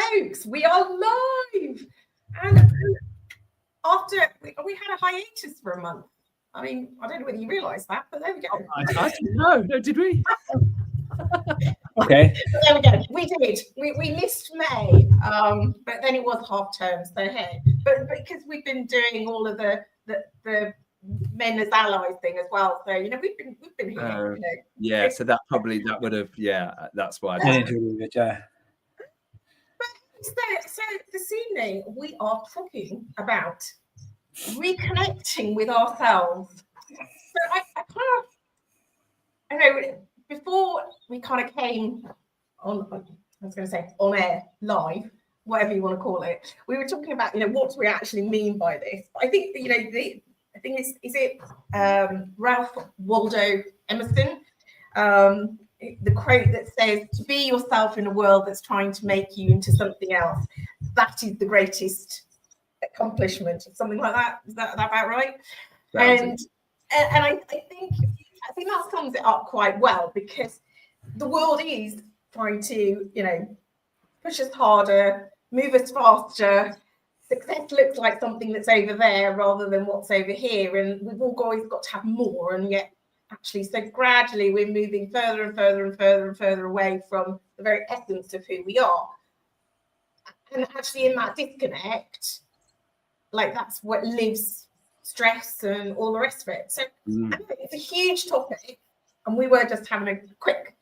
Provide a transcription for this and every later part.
folks, we are live. And after we had a hiatus for a month. I mean, I don't know whether you realise that, but there we go. I didn't know. No, did we? Okay. There we go. We did. We missed May, but then it was half term, so hey. But because we've been doing all of the men as allies thing as well, so you know we've been here. You know. Yeah, so that would have. Yeah, that's why. So this evening we are talking about reconnecting with ourselves. So I know before we kind of came on, I was going to say on air, live, whatever you want to call it, we were talking about, you know, what do we actually mean by this? But I think, you know, I think is it Ralph Waldo Emerson, the quote that says, "To be yourself in a world that's trying to make you into something else, that is the greatest accomplishment," or something like that. Is that about right? And I think that sums it up quite well, because the world is trying to, you know, push us harder, move us faster. Success looks like something that's over there rather than what's over here, and we've always got to have more, and yet actually, so gradually we're moving further and further and further and further away from the very essence of who we are. And actually in that disconnect, like that's what lives stress and all the rest of it. So I think it's a huge topic, and we were just having a quick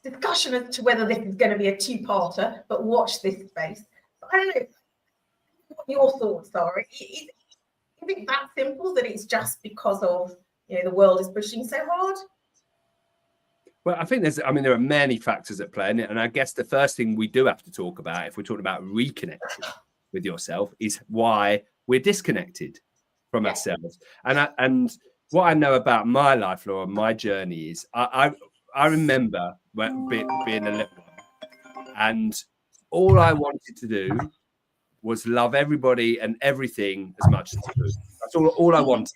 discussion as to whether this is going to be a two-parter, but watch this space. But I don't know what your thoughts are. Is it that simple, that it's just because of, you know, the world is pushing so hard? Well, I think there are many factors at play in it, and I guess the first thing we do have to talk about, if we're talking about reconnecting with yourself, is why we're disconnected from ourselves. And what I know about my life, Laura, my journey is I remember being a little one, and all I wanted to do was love everybody and everything as much as I could. That's all I wanted.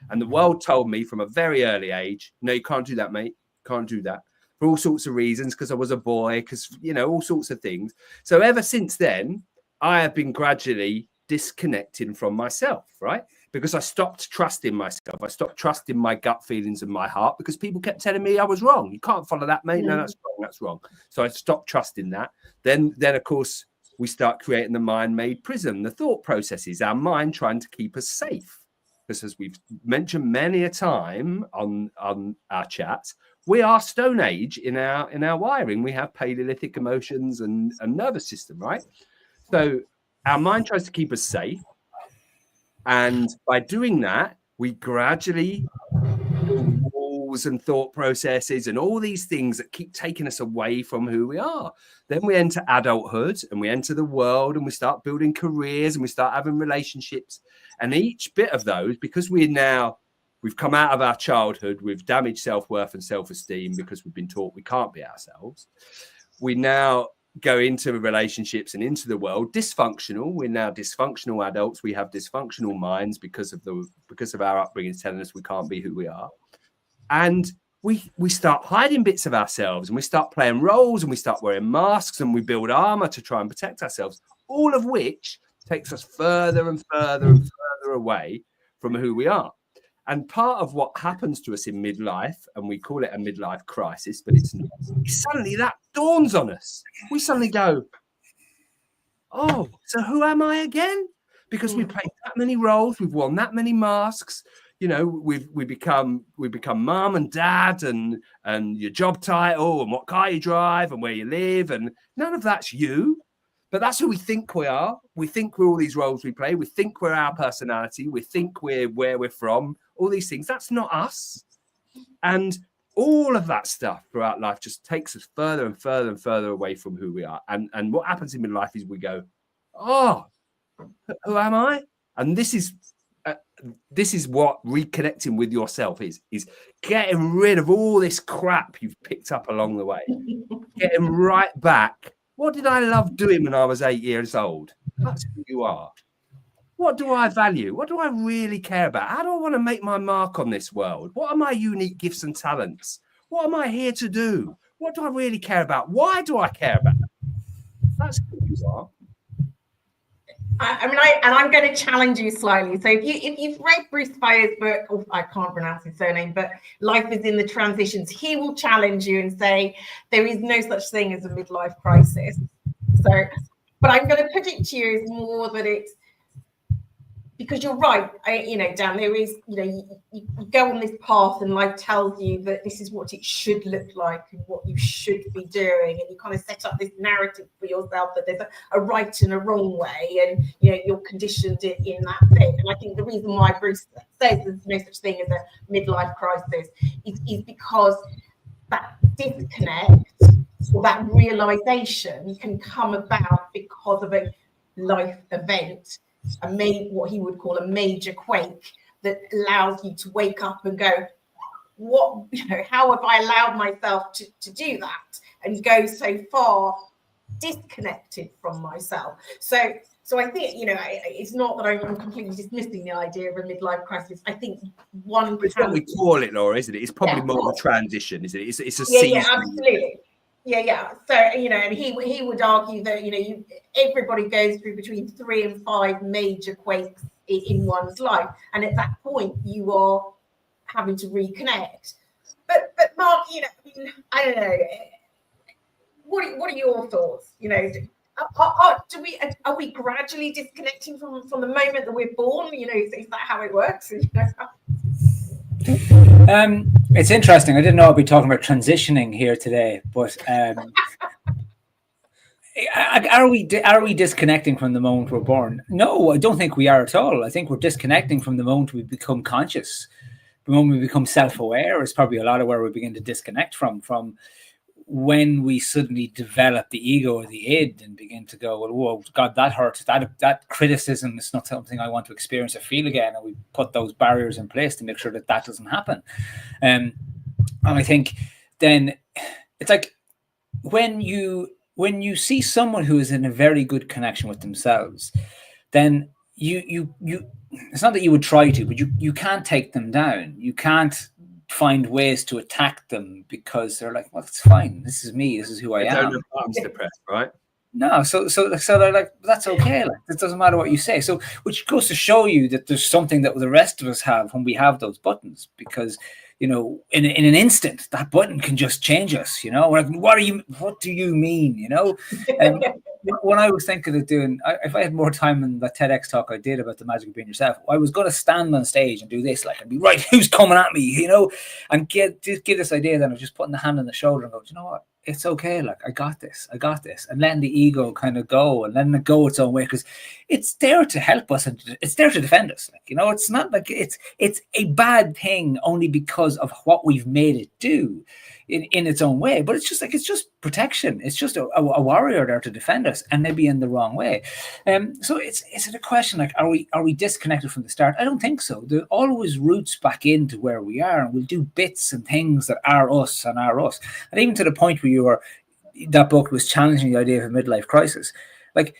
And the world told me from a very early age, no, you can't do that, mate. Can't do that. For all sorts of reasons, because I was a boy, because, you know, all sorts of things. So ever since then, I have been gradually disconnecting from myself, right? Because I stopped trusting myself. I stopped trusting my gut feelings and my heart, because people kept telling me I was wrong. You can't follow that, mate. No, that's wrong. That's wrong. So I stopped trusting that. Then of course, we start creating the mind-made prison, the thought processes, our mind trying to keep us safe. Because as we've mentioned many a time on our chats, we are Stone Age in our wiring. We have Paleolithic emotions and nervous system, right? So our mind tries to keep us safe. And by doing that, we gradually build walls and thought processes and all these things that keep taking us away from who we are. Then we enter adulthood and we enter the world and we start building careers and we start having relationships. And each bit of those, because we've come out of our childhood with damaged self-worth and self-esteem because we've been taught we can't be ourselves. We now go into relationships and into the world dysfunctional. We're now dysfunctional adults. We have dysfunctional minds because of our upbringing telling us we can't be who we are. And we start hiding bits of ourselves, and we start playing roles, and we start wearing masks, and we build armor to try and protect ourselves, all of which takes us further and further and further away from who we are. And part of what happens to us in midlife, and we call it a midlife crisis, but it's not, suddenly that dawns on us. We suddenly go, oh, so who am I again? Because we played that many roles, we've worn that many masks, you know, we become mum and dad and your job title and what car you drive and where you live, and none of that's you. But that's who we think we are. We think we're all these roles we play. We think we're our personality. We think we're where we're from. All these things. That's not us. And all of that stuff throughout life just takes us further and further and further away from who we are. And what happens in midlife is we go, oh, who am I? And this is what reconnecting with yourself is getting rid of all this crap you've picked up along the way. Getting right back. What did I love doing when I was 8 years old? That's who you are. What do I value? What do I really care about? How do I want to make my mark on this world? What are my unique gifts and talents? What am I here to do? What do I really care about? Why do I care about that? That's who you are. I'm going to challenge you slightly. So if you've read Bruce Fires' book, I can't pronounce his surname, but Life is in the Transitions, he will challenge you and say there is no such thing as a midlife crisis. So, but I'm going to put it to you as more that it's because you're right. Dan, there is, you go on this path and life tells you that this is what it should look like and what you should be doing. And you kind of set up this narrative for yourself that there's a right and a wrong way. And, you're conditioned in that thing. And I think the reason why Bruce says there's no such thing as a midlife crisis is because that disconnect or that realization can come about because of a life event, what he would call a major quake that allows you to wake up and go, how have I allowed myself to do that and go so far disconnected from myself? So I think, it's not that I'm completely dismissing the idea of a midlife crisis. I think it's what we call it, Laura, isn't it? It's probably more of a transition, isn't it? It's a season. Yeah, absolutely. Yeah. So, and he would argue that, everybody goes through between 3 and 5 major quakes in one's life. And at that point, you are having to reconnect. But Mark, I don't know. What are your thoughts? Are we gradually disconnecting from the moment that we're born? Is that how it works? It's interesting. I didn't know I'd be talking about transitioning here today, but are we disconnecting from the moment we're born? No, I don't think we are at all. I think we're disconnecting from the moment we become conscious. The moment we become self-aware is probably a lot of where we begin to disconnect from when we suddenly develop the ego or the id and begin to go, well, whoa, God, that hurts. That criticism is not something I want to experience or feel again. And we put those barriers in place to make sure that doesn't happen. And I think then it's like when you see someone who is in a very good connection with themselves, then you it's not that you would try to, but you can't take them down. You can't find ways to attack them because they're like, well, it's fine. This is me. This is who I am. Don't have buttons to press, right? No, so they're like, that's okay. Like, it doesn't matter what you say. So, which goes to show you that there's something that the rest of us have when we have those buttons, because in an instant that button can just change us. Like, what do you mean? And when I was thinking of doing, if I had more time in the TEDx talk I did about the magic of being yourself, I was going to stand on stage and do this, like, and be right, who's coming at me, and give this idea then of just putting the hand on the shoulder and go, you know what? It's okay. Like, I got this, and letting the ego kind of go and letting it go its own way, because it's there to help us and it's there to defend us. Like, it's not like it's a bad thing only because of what we've made it do in its own way, but it's just protection. It's just a warrior there to defend us, and maybe in the wrong way. So is it a question like, are we disconnected from the start? I don't think so. There always roots back into where we are, and we'll do bits and things that are us, and even to the point where that book was challenging the idea of a midlife crisis. Like,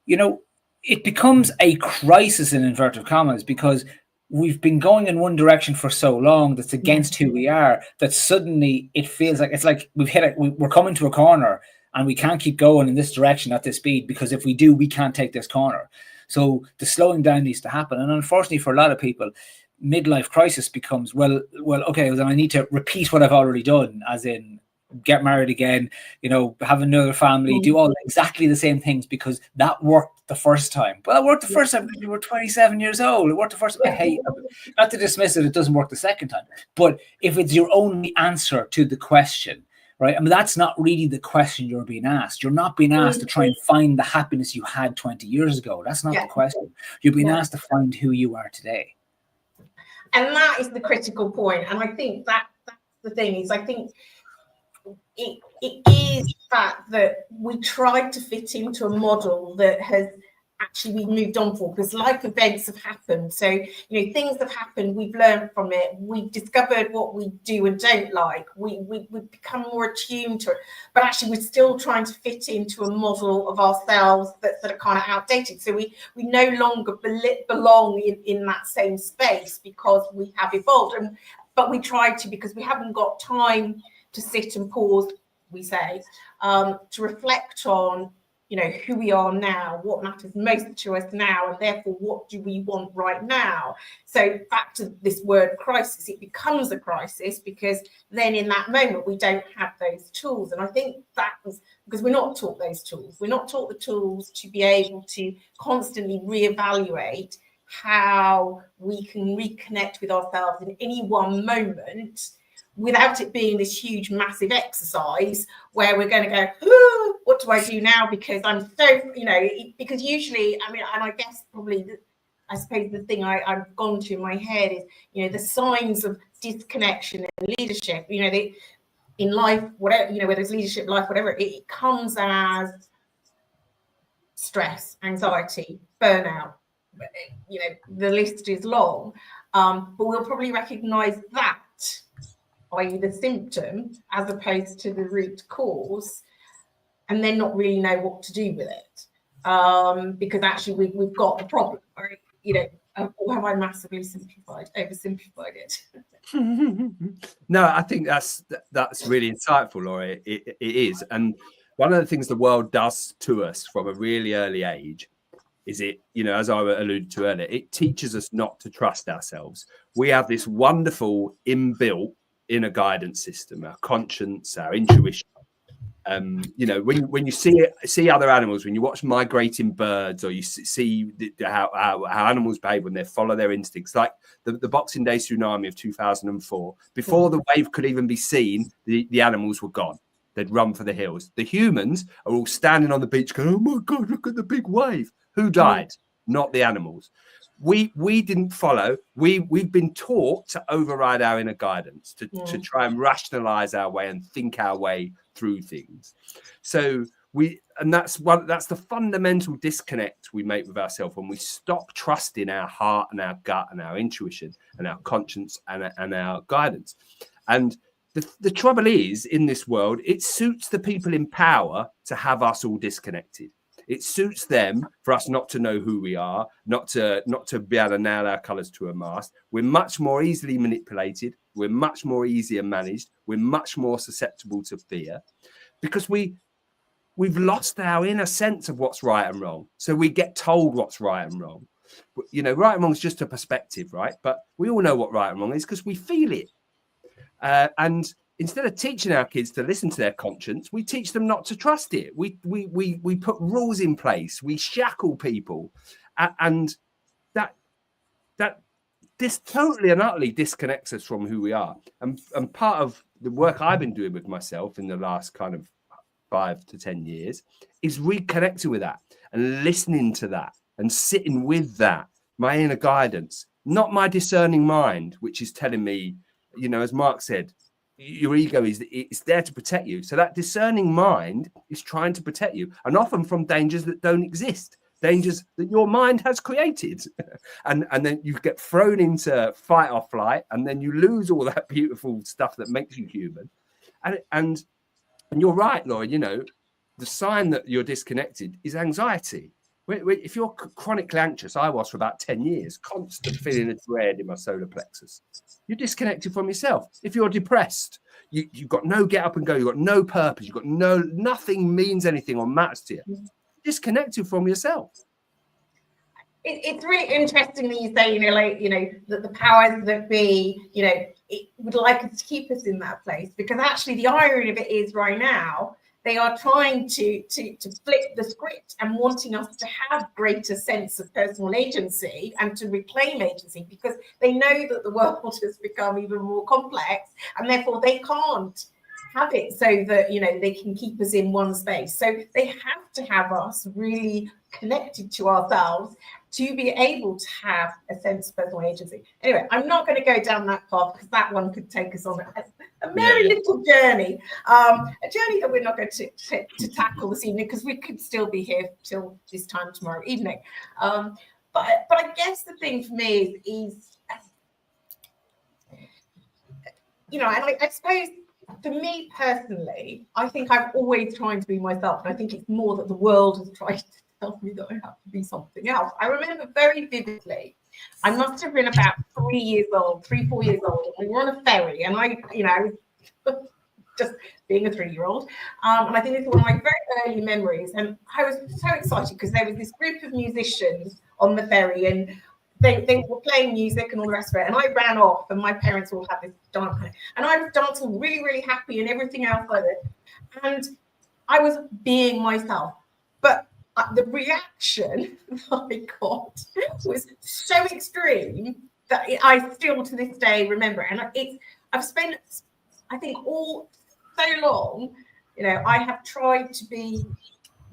it becomes a crisis in inverted commas because we've been going in one direction for so long that's against who we are, that suddenly it feels like it's like we're coming to a corner and we can't keep going in this direction at this speed, because if we do, we can't take this corner. So the slowing down needs to happen. And unfortunately for a lot of people, midlife crisis becomes, well, okay, well, then I need to repeat what I've already done, as in get married again, have another family, do all exactly the same things because that worked the first time. Well, it worked the first time because you were 27 years old. It worked the first time. Hey, not to dismiss it doesn't work the second time. But if it's your only answer to the question, right? I mean, that's not really the question you're being asked. You're not being asked to try and find the happiness you had 20 years ago. That's not the question. You're being asked to find who you are today. And that is the critical point. And I think that's the thing is, I think it is the fact that we tried to fit into a model that has actually we've moved on for, because life events have happened. So, things have happened, we've learned from it, we've discovered what we do and don't like, we've become more attuned to it, but actually we're still trying to fit into a model of ourselves that are kind of outdated. So we no longer belong in that same space because we have evolved, but we try to, because we haven't got time to sit and pause, we say, to reflect on, you know, who we are now, what matters most to us now, and therefore what do we want right now. So back to this word crisis, it becomes a crisis because then in that moment we don't have those tools. And I think that was because we're not taught those tools. We're not taught the tools to be able to constantly reevaluate how we can reconnect with ourselves in any one moment without it being this huge, massive exercise where we're going to go, oh, what do I do now? Because I'm so, you know, because usually, I mean, and I guess probably, I suppose the thing I've gone to in my head is, you know, the signs of disconnection and leadership, you know, in life, whatever, you know, whether it's leadership, life, whatever, it comes as stress, anxiety, burnout, you know, the list is long, but we'll probably recognize that, i.e. the symptom, as opposed to the root cause, and then not really know what to do with it, because actually we've got the problem, right? You know, or have I massively oversimplified it? No, I think that's really insightful, Laurie. It is, and one of the things the world does to us from a really early age is it, you know, as I alluded to earlier, it teaches us not to trust ourselves. We have this wonderful inbuilt inner guidance system, our conscience, our intuition. You know, when you see other animals, when you watch migrating birds, or you see how animals behave when they follow their instincts, like the Boxing Day tsunami of 2004, before the wave could even be seen, the animals were gone. They'd run for the hills. The humans are all standing on the beach going, oh my God, look at the big wave. Who died? Not the animals. We didn't follow. We've been taught to override our inner guidance, to try and rationalize our way and think our way through things. So that's the fundamental disconnect we make with ourselves when we stop trusting our heart and our gut and our intuition and our conscience and our guidance. And the trouble is, in this world, it suits the people in power to have us all disconnected. It suits them for us not to know who we are, not to be able to nail our colours to a mast. We're much more easily manipulated. We're much more easier managed. We're much more susceptible to fear because we've lost our inner sense of what's right and wrong. So we get told what's right and wrong. You know, right and wrong is just a perspective, right? But we all know what right and wrong is because we feel it. And instead of teaching our kids to listen to their conscience, we teach them not to trust it. We put rules in place. We shackle people, and that this totally and utterly disconnects us from who we are. And part of the work I've been doing with myself in the last kind of 5 to 10 years is reconnecting with that and listening to that and sitting with that, my inner guidance, not my discerning mind, which is telling me, you know, as Mark said, your ego it's there to protect you. So that discerning mind is trying to protect you, and often from dangers that don't exist, dangers that your mind has created. and then you get thrown into fight or flight, and then you lose all that beautiful stuff that makes you human. And you're right, Laura, you know, the sign that you're disconnected is anxiety. If you're chronically anxious, I was for about 10 years, constant feeling of dread in my solar plexus, you're disconnected from yourself. If you're depressed, you've got no get up and go, you've got no purpose, you've got nothing means anything or matters to you. You're disconnected from yourself. It's really interesting that you say, you know, like, you know, that the powers that be, you know, it would like us to keep us in that place, because actually the irony of it is right now, they are trying to flip the script and wanting us to have greater sense of personal agency and to reclaim agency, because they know that the world has become even more complex and therefore they can't have it so that, you know, they can keep us in one space. So they have to have us really connected to ourselves to be able to have a sense of personal agency. Anyway, I'm not going to go down that path because that one could take us on a merry little journey, a journey that we're not going to tackle this evening because we could still be here till this time tomorrow evening. But I guess the thing for me is you know, and I suppose for me personally, I think I'm always trying to be myself. And I think it's more that the world has tried to tell me that I have to be something else. I remember very vividly, I must have been about 3 years old, 3, 4 years old. We were on a ferry and I, you know, just being a 3-year-old. And I think it's one of my very early memories. And I was so excited because there was this group of musicians on the ferry, and they were playing music and all the rest of it. And I ran off, and my parents all had this dance. And I was dancing really, really happy and everything else like this. And I was being myself. But the reaction that I got was so extreme that I still to this day remember it. And I've spent, I think, all so long, I have tried to be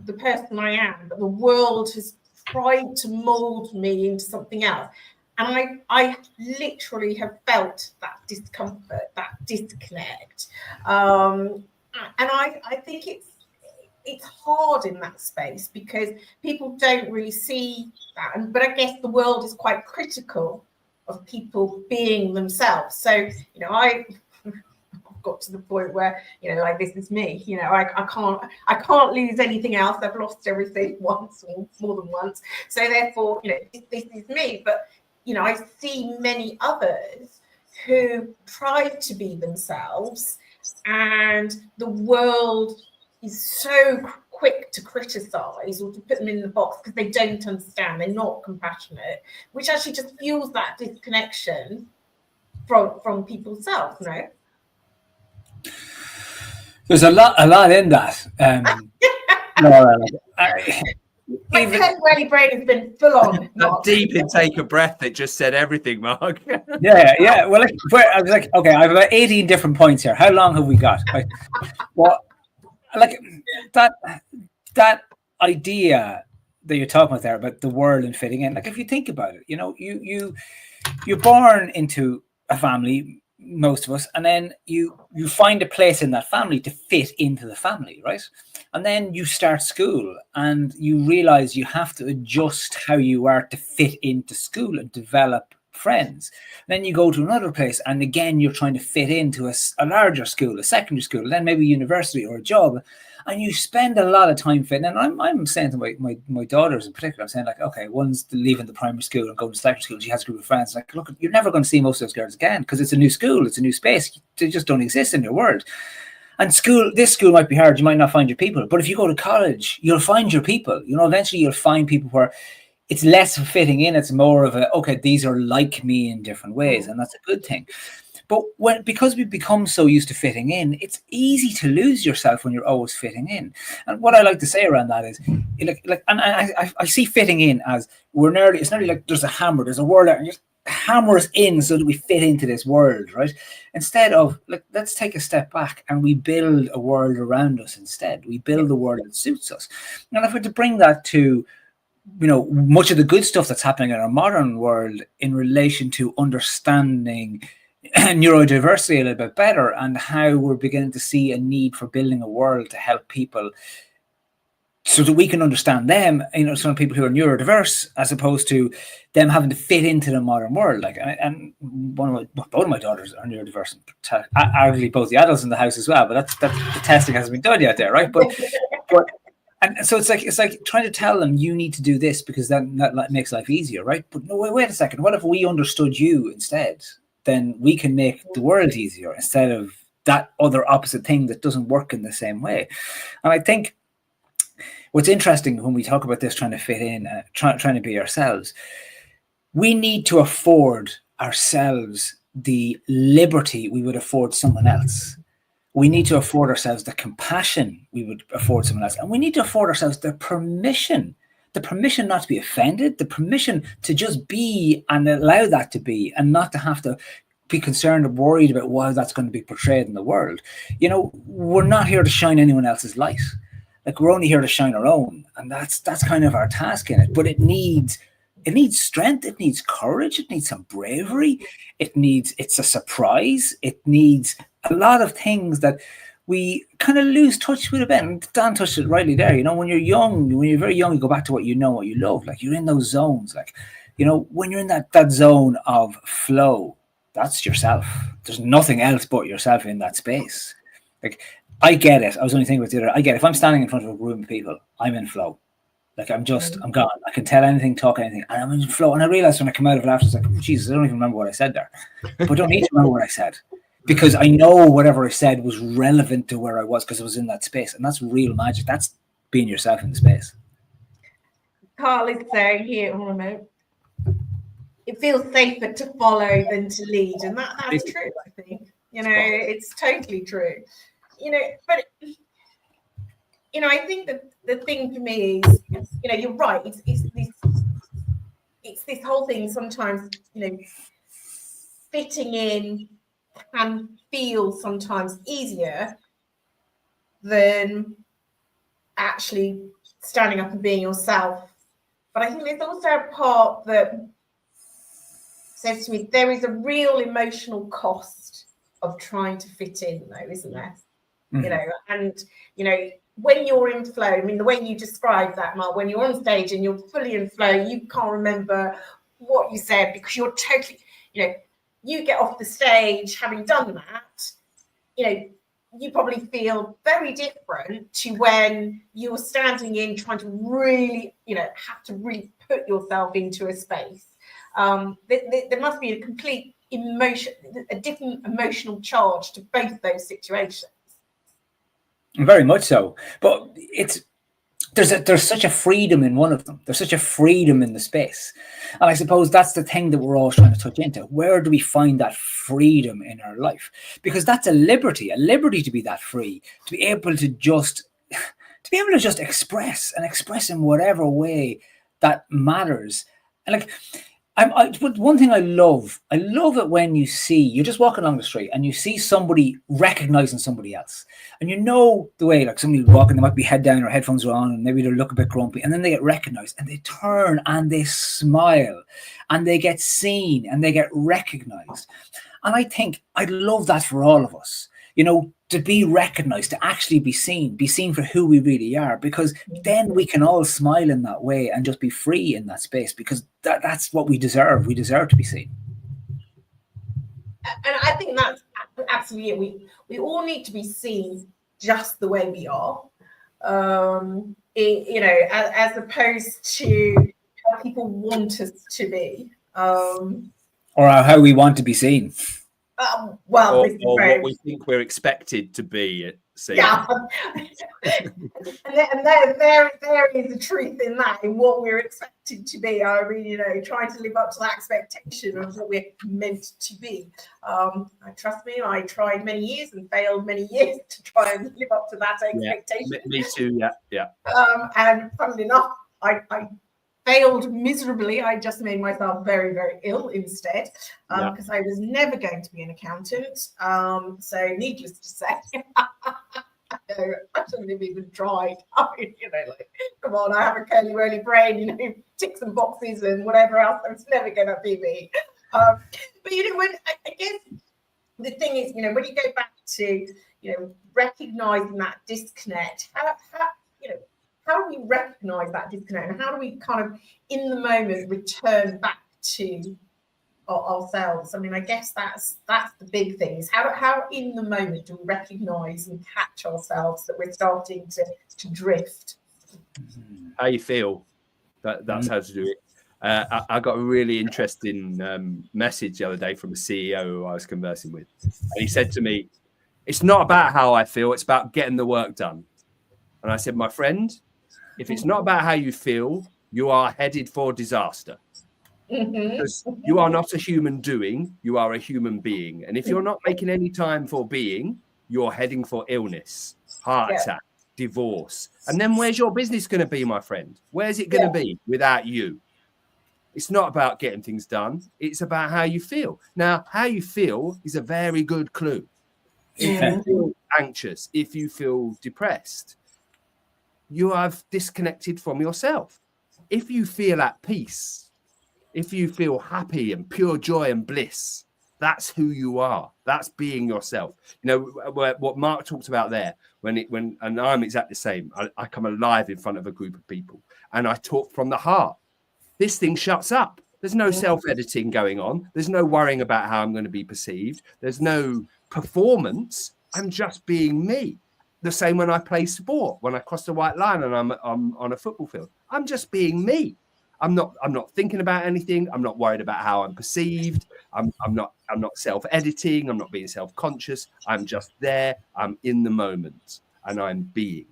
the person I am, but the world has tried to mold me into something else. And I literally have felt that discomfort, that disconnect. And I think it's hard in that space because people don't really see that. But I guess the world is quite critical of people being themselves. So, I've got to the point where, like, this is me, I can't lose anything else. I've lost everything once or more than once. So therefore, this is me. But, I see many others who try to be themselves, and the world is so quick to criticize or to put them in the box because they don't understand, they're not compassionate, which actually just fuels that disconnection from people's self. There's a lot in that. My welly brain has been full on. That deep intake of breath that just said everything, Mark. Yeah. Well, I was like, okay, I have about 18 different points here. How long have we got? Well, like that idea that you're talking about there about the world and fitting in. Like, if you think about it, you're born into a family, most of us, and then you find a place in that family to fit into the family, right? And then you start school and you realize you have to adjust how you are to fit into school and develop friends. And then you go to another place, and again you're trying to fit into a larger school, a secondary school, and then maybe university or a job, and you spend a lot of time fitting. And I'm saying to my daughters in particular, I'm saying, like, okay, one's leaving the primary school and going to secondary school, she has a group of friends. Like, look, you're never going to see most of those girls again because it's a new school, it's a new space. They just don't exist in your world. And this school might be hard, you might not find your people, but if you go to college, you'll find your people. Eventually you'll find people where it's less of fitting in, it's more of okay, these are like me in different ways, and that's a good thing. But because we've become so used to fitting in, it's easy to lose yourself when you're always fitting in. And what I like to say around that is, and I see fitting in as it's nearly like there's a hammer, there's a word out, and just hammer us in so that we fit into this world, right? Instead of, let's take a step back and we build a world around us instead. We build a world that suits us. And if we're to bring that to much of the good stuff that's happening in our modern world in relation to understanding neurodiversity a little bit better, and how we're beginning to see a need for building a world to help people so that we can understand them, some people who are neurodiverse, as opposed to them having to fit into the modern world. And both of my daughters are neurodiverse, arguably both the adults in the house as well, but that's the testing hasn't been done yet there, right? But and so it's like trying to tell them you need to do this because that makes life easier, right? But no, wait a second. What if we understood you instead? Then we can make the world easier instead of that other opposite thing that doesn't work in the same way. And I think what's interesting when we talk about this, trying to fit in, trying to be ourselves, we need to afford ourselves the liberty we would afford someone else. We need to afford ourselves the compassion we would afford someone else. And we need to afford ourselves the permission not to be offended, the permission to just be and allow that to be, and not to have to be concerned or worried about how that's going to be portrayed in the world. We're not here to shine anyone else's light. We're only here to shine our own. And that's kind of our task in it. But it needs strength, it needs courage, it needs some bravery, it's a surprise, it needs a lot of things that we kind of lose touch with a bit. And Dan touched it rightly there. When you're very young, you go back to what you know, what you love. You're in those zones. When you're in that zone of flow, that's yourself. There's nothing else but yourself in that space. I get it. I was only thinking about the other. I get it. If I'm standing in front of a room of people, I'm in flow. I'm gone. I can tell anything, talk anything, and I'm in flow. And I realized when I come out of it after, it's like, oh, Jesus, I don't even remember what I said there. But I don't need to remember what I said. because I know whatever I said was relevant to where I was because I was in that space. And that's real magic. That's being yourself in the space. Carl is saying here on remote, it feels safer to follow than to lead. And that's true, I think. You know, it's totally true. You know, but, you know, I think that the thing for me is, you know, you're right. It's this whole thing sometimes, you know, fitting in can feel sometimes easier than actually standing up and being yourself. But I think there's also a part that says to me, there is a real emotional cost of trying to fit in, though, isn't there? Mm-hmm. You know, and, you know, when you're in flow, I mean, the way you describe that, Mark, when you're on stage and you're fully in flow, you can't remember what you said because you're totally, you know, you get off the stage having done that, you know, you probably feel very different to when you're standing in trying to really, you know, have to really put yourself into a space. There must be a complete emotion, a different emotional charge to both those situations. Very much so, but there's such a freedom in one of them. There's such a freedom in the space, and I suppose that's the thing that we're all trying to touch into. Where do we find that freedom in our life? Because that's a liberty to be that free, to be able to just express in whatever way that matters. And like, but one thing I love it when you're just walking along the street and you see somebody recognizing somebody else. And you know the way, like somebody walking, they might be head down or headphones are on and maybe they look a bit grumpy and then they get recognized and they turn and they smile and they get seen and they get recognized. And I think I'd love that for all of us, you know, to be recognized, to actually be seen for who we really are, because then we can all smile in that way and just be free in that space, because that's what we deserve. We deserve to be seen. And I think that's absolutely it. We all need to be seen just the way we are, you know, as opposed to how people want us to be. Or how we want to be seen. Or what we think we're expected to be seen. Yeah. and there is the truth in that, in what we're expected to be. I mean, you know, trying to live up to that expectation of what we're meant to be. Trust me, I tried many years and failed many years to try and live up to that expectation. Yeah, me too, yeah. And funnily enough, I failed miserably. I just made myself very, very ill instead, because I was never going to be an accountant. So needless to say, I shouldn't have even tried. I mean, you know, like, come on, I have a curly-whirly brain, you know, tick some boxes and whatever else. It's never going to be me. But, you know, when I guess the thing is, you know, when you go back to, you know, recognizing that disconnect, how do we recognize that disconnect, and how do we kind of in the moment return back to ourselves? I mean, I guess that's the big thing, is how in the moment do we recognize and catch ourselves that we're starting to drift? How you feel, that's how to do it. I got a really interesting message the other day from a CEO who I was conversing with, and he said to me, "It's not about how I feel, it's about getting the work done." And I said, "My friend, if it's not about how you feel, you are headed for disaster." Because you are not a human doing, you are a human being. And if you're not making any time for being, you're heading for illness, heart attack, divorce. And then where's your business going to be, my friend? Where's it going to be without you? It's not about getting things done. It's about how you feel. Now, how you feel is a very good clue. If you feel anxious, if you feel depressed, you have disconnected from yourself. If you feel at peace, if you feel happy and pure joy and bliss, that's who you are. That's being yourself. You know, what Mark talked about there, and I'm exactly the same. I come alive in front of a group of people and I talk from the heart. This thing shuts up. There's no self-editing going on. There's no worrying about how I'm going to be perceived. There's no performance. I'm just being me. The same when I play sport, when I cross the white line and I'm on a football field. I'm just being me. I'm not thinking about anything. I'm not worried about how I'm perceived. I'm not self-editing. I'm not being self-conscious. I'm just there. I'm in the moment and I'm being.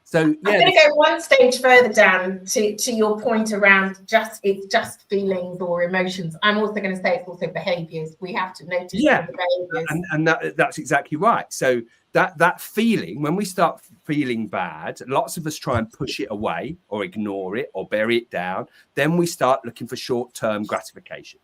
So yeah, I'm going to go one stage further, Dan, to your point around it's just feelings or emotions. I'm also going to say it's also behaviours. We have to notice the behaviours. And that's exactly right. So that feeling, when we start feeling bad, lots of us try and push it away or ignore it or bury it down. Then we start looking for short-term gratification.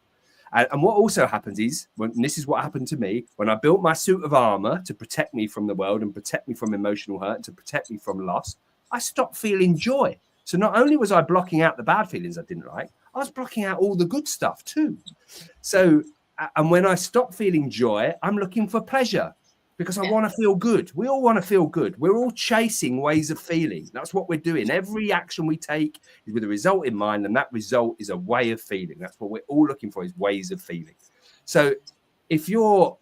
And what also happens is, and this is what happened to me, when I built my suit of armor to protect me from the world and protect me from emotional hurt, to protect me from loss, I stopped feeling joy. So not only was I blocking out the bad feelings I didn't like, I was blocking out all the good stuff too. So, and when I stop feeling joy, I'm looking for pleasure because I want to feel good. We all want to feel good. We're all chasing ways of feeling. That's what we're doing. Every action we take is with a result in mind, and that result is a way of feeling. That's what we're all looking for, is ways of feeling. So if you're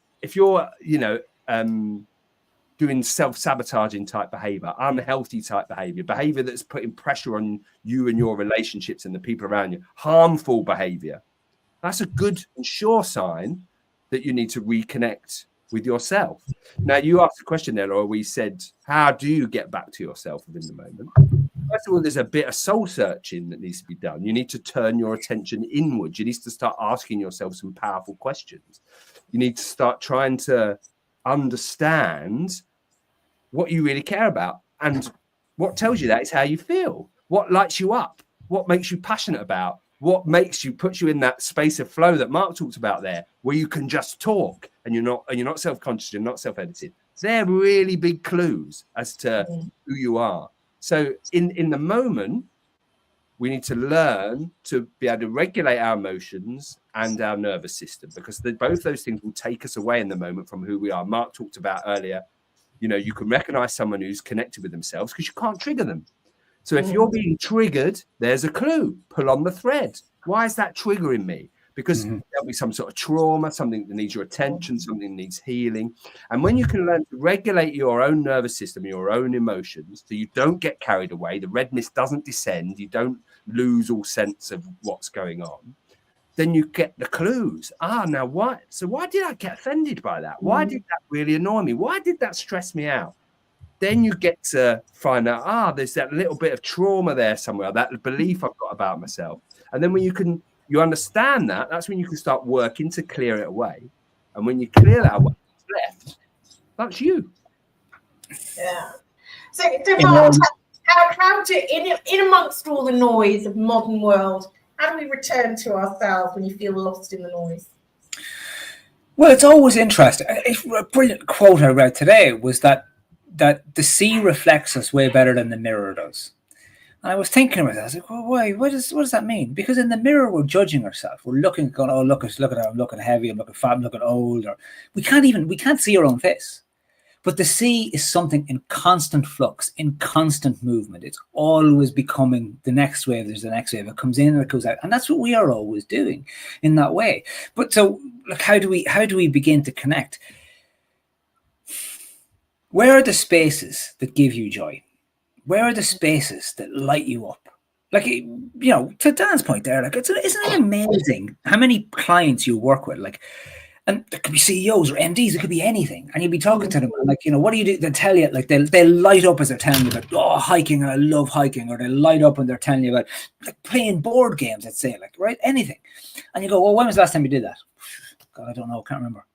doing self-sabotaging type behavior, unhealthy type behavior that's putting pressure on you and your relationships and the people around you, harmful behavior, that's a good and sure sign that you need to reconnect with yourself. Now, you asked a question there, Laura. We said, how do you get back to yourself within the moment? First of all, there's a bit of soul searching that needs to be done. You need to turn your attention inwards. You need to start asking yourself some powerful questions. You need to start trying to understand what you really care about. And what tells you that is how you feel. What lights you up? What makes you passionate about? What puts you in that space of flow that Mark talked about there, where you can just talk and you're not self-conscious, you're not self-edited. They're really big clues as to who you are. So in the moment, we need to learn to be able to regulate our emotions and our nervous system, because both those things will take us away in the moment from who we are. Mark talked about earlier, you can recognize someone who's connected with themselves because you can't trigger them. So if you're being triggered, there's a clue. Pull on the thread. Why is that triggering me? Because there'll be some sort of trauma, something that needs your attention, something that needs healing. And when you can learn to regulate your own nervous system, your own emotions, so you don't get carried away, the red mist doesn't descend, you don't lose all sense of what's going on, then you get the clues. Now why? So why did I get offended by that? Why did that really annoy me? Why did that stress me out? Then you get to find out, there's that little bit of trauma there somewhere, that belief I've got about myself. And then when you understand that, that's when you can start working to clear it away. And when you clear that away, what's left, that's you. Yeah. So Mark, how in amongst all the noise of modern world, how do we return to ourselves when you feel lost in the noise? Well, it's always interesting. A brilliant quote I read today was that the sea reflects us way better than the mirror does. And I was thinking about that. I was like, well, why? What does that mean? Because in the mirror, we're judging ourselves. We're looking, going, oh, look at her. I'm looking heavy. I'm looking fat. I'm looking old. Or we can't see our own face. But the sea is something in constant flux, in constant movement. It's always becoming the next wave. There's the next wave. It comes in and it goes out. And that's what we are always doing in that way. But so, look, how do we begin to connect? Where are the spaces that give you joy? Where are the spaces that light you up? Like, to Dan's point there, like, isn't it amazing how many clients you work with? Like, and there could be CEOs or MDs, it could be anything. And you'd be talking to them, and like, what do you do? They'll tell you, like, they'll light up as they're telling you about, hiking, and I love hiking. Or they'll light up when they're telling you about, like, playing board games, let's say, like, right? Anything. And you go, well, when was the last time you did that? God, I don't know. Can't remember.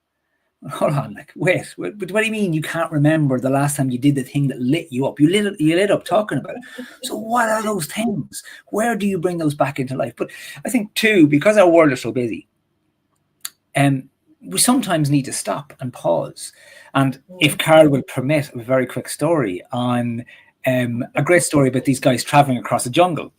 Hold on, like, wait, but what do you mean you can't remember the last time you did the thing that lit you up? You lit up talking about it. So what are those things? Where do you bring those back into life? But I think too, because our world is so busy, we sometimes need to stop and pause. And if Carol will permit, a very quick story on a great story about these guys traveling across a jungle.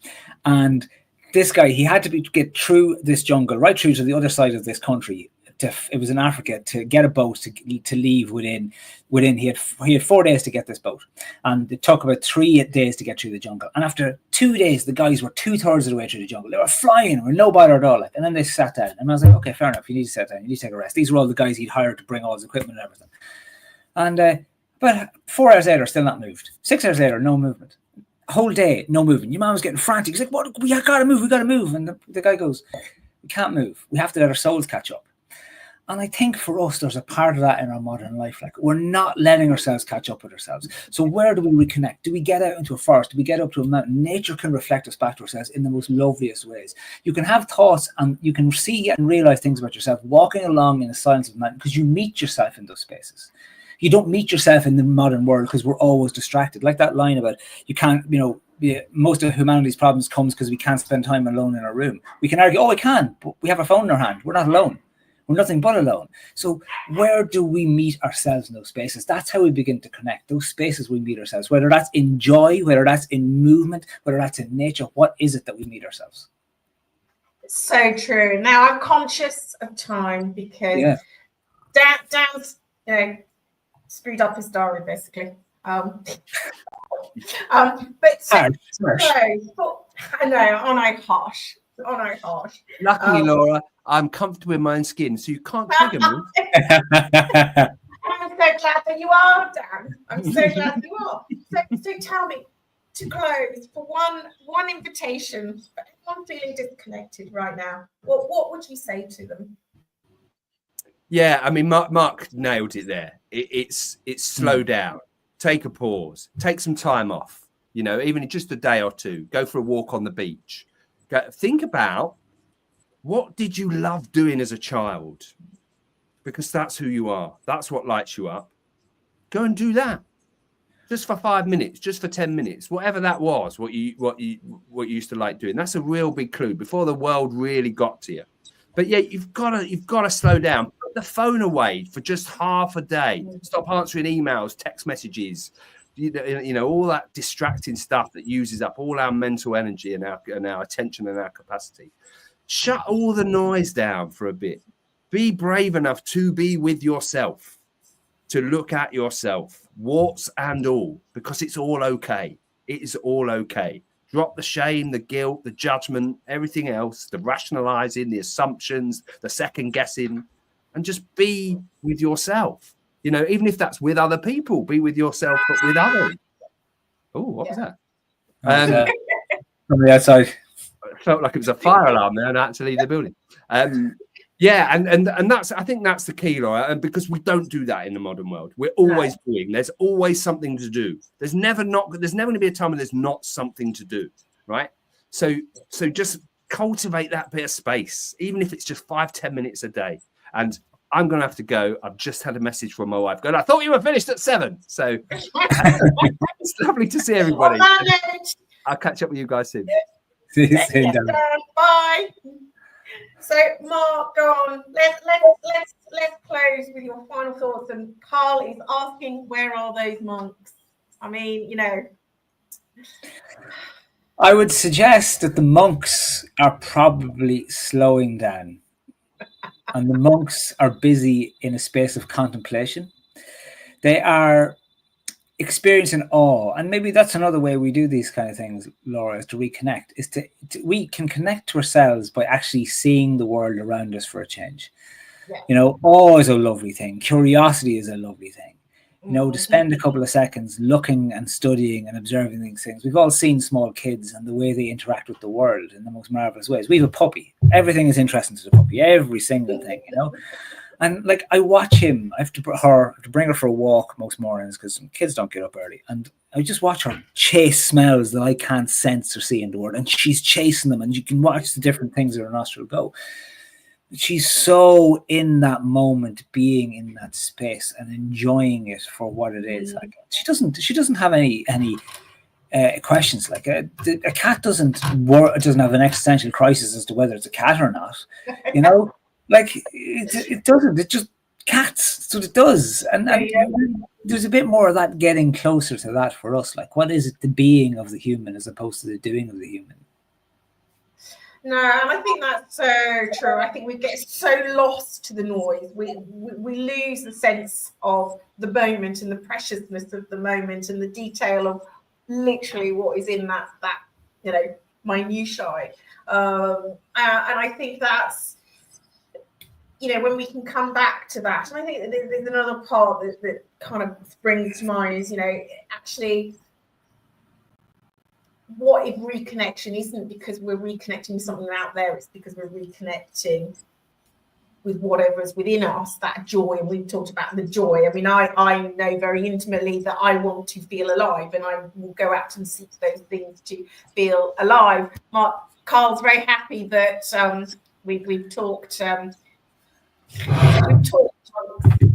And this guy, he had to get through this jungle, right through to the other side of this country. It was in Africa, to get a boat to leave within he had 4 days to get this boat, and it took about 3 days to get through the jungle. And after 2 days, the guys were 2/3 of the way through the jungle. They were flying, with no bother at all. Like, and then they sat down, and I was like, okay, fair enough. You need to sit down. You need to take a rest. These were all the guys he'd hired to bring all his equipment and everything. And but 4 hours later, still not moved. 6 hours later, no movement. whole day, no moving. Your mom was getting frantic. He's like, "What? We gotta move. We gotta move." And the guy goes, "We can't move. We have to let our souls catch up." And I think for us, there's a part of that in our modern life. Like, we're not letting ourselves catch up with ourselves. So where do we reconnect? Do we get out into a forest? Do we get up to a mountain? Nature can reflect us back to ourselves in the most loveliest ways. You can have thoughts and you can see and realize things about yourself walking along in the silence of the mountain, because you meet yourself in those spaces. You don't meet yourself in the modern world because we're always distracted. Like that line about you can't, most of humanity's problems comes because we can't spend time alone in our room. We can argue, we can, but we have our phone in our hand. We're not alone. We're nothing but alone. So where do we meet ourselves in those spaces? That's how we begin to connect. Those spaces we meet ourselves, whether that's in joy, whether that's in movement, whether that's in nature. What is it that we meet ourselves? So true. Now I'm conscious of time because Dan's screwed up his diary basically. But so, I know, harsh. Luckily, Laura, I'm comfortable in my own skin, so you can't trigger me. I'm so glad that you are, Dan. I'm so glad you are. So tell me, to close, for one invitation for anyone feeling disconnected right now, what would you say to them? Yeah, I mean, Mark nailed it there. It's slow down, take a pause, take some time off. Even just a day or two. Go for a walk on the beach. Think about, what did you love doing as a child? Because that's who you are. That's what lights you up. Go and do that. Just for 5 minutes, just for 10 minutes, whatever that was, what you used to like doing. That's a real big clue before the world really got to you. But yeah, you've got to slow down. Put the phone away for just half a day. Stop answering emails, text messages, all that distracting stuff that uses up all our mental energy and our attention and our capacity. Shut all the noise down for a bit. Be brave enough to be with yourself, to look at yourself, warts and all, because it's all okay. It is all okay. Drop the shame, the guilt, the judgment, everything else, the rationalizing, the assumptions, the second guessing, and just be with yourself. Even if that's with other people, be with yourself, but with others. Oh, what was that? From the outside. It felt like it was a fire alarm there, and actually the building. And that's, I think that's the key, Laura, and because we don't do that in the modern world. We're always doing. There's always something to do. There's never going to be a time when there's not something to do, right? So just cultivate that bit of space, even if it's just 5-10 minutes a day. And I'm going to have to go. I've just had a message from my wife going, I thought you were finished at 7. So it's lovely to see everybody. I'll catch up with you guys soon. See you soon, bye. So, Mark, go on. Let's close with your final thoughts. And Carl is asking, where are those monks? I mean, I would suggest that the monks are probably slowing down, and the monks are busy in a space of contemplation. They are experiencing awe, and maybe that's another way we do these kind of things, Laura, is to reconnect. We can connect to ourselves by actually seeing the world around us for a change. Awe is a lovely thing. Curiosity is a lovely thing. To spend a couple of seconds looking and studying and observing these things. We've all seen small kids and the way they interact with the world in the most marvelous ways. We have a puppy. Everything is interesting to the puppy. Every single thing, And I watch him. I have to bring her for a walk most mornings because kids don't get up early. And I just watch her chase smells that I can't sense or see in the world. And she's chasing them, and you can watch the different things that her nostril go. She's so in that moment, being in that space and enjoying it for what it is. She doesn't have any questions. Like a cat doesn't have an existential crisis as to whether it's a cat or not. It doesn't. It just cats. That's what it does. And there's a bit more of that getting closer to that for us. Like, what is it, the being of the human as opposed to the doing of the human? No, and I think that's so true. I think we get so lost to the noise. We lose the sense of the moment and the preciousness of the moment and the detail of literally what is in that minutiae. And I think that's, when we can come back to that. And I think that there's another part that kind of springs to mind is, actually what if reconnection isn't because we're reconnecting with something out there, it's because we're reconnecting with whatever's within us, that joy. And we've talked about the joy. I mean, I know very intimately that I want to feel alive, and I will go out and seek those things to feel alive. Carl's very happy that we've talked and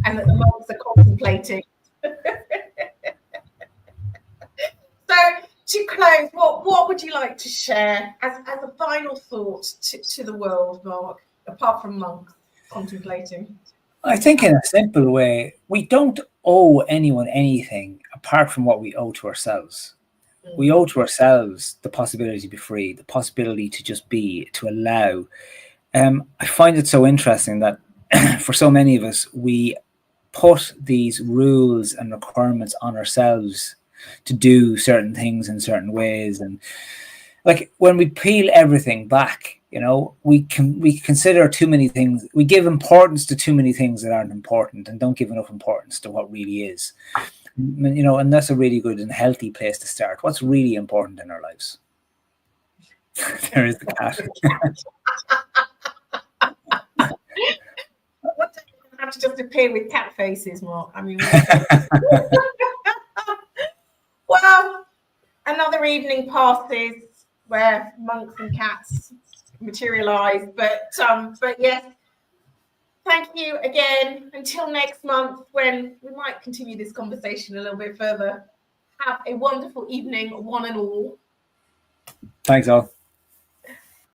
that the monks are contemplating. So to close, what would you like to share as a final thought to the world, Mark, apart from monks contemplating? I think in a simple way, we don't owe anyone anything apart from what we owe to ourselves. We owe to ourselves the possibility to be free, the possibility to just be, to allow. I find it so interesting that for so many of us, we put these rules and requirements on ourselves to do certain things in certain ways. And like when we peel everything back, you know, we consider too many things. We give importance to too many things that aren't important and don't give enough importance to what really is. You know, and that's a really good and healthy place to start. What's really important in our lives? There is the cat. What do you have to just appear with cat faces, Mark? I mean, well, another evening passes where monks and cats materialize, but yes, thank you again. Until next month, when we might continue this conversation a little bit further. Have a wonderful evening, one and all. Thanks all.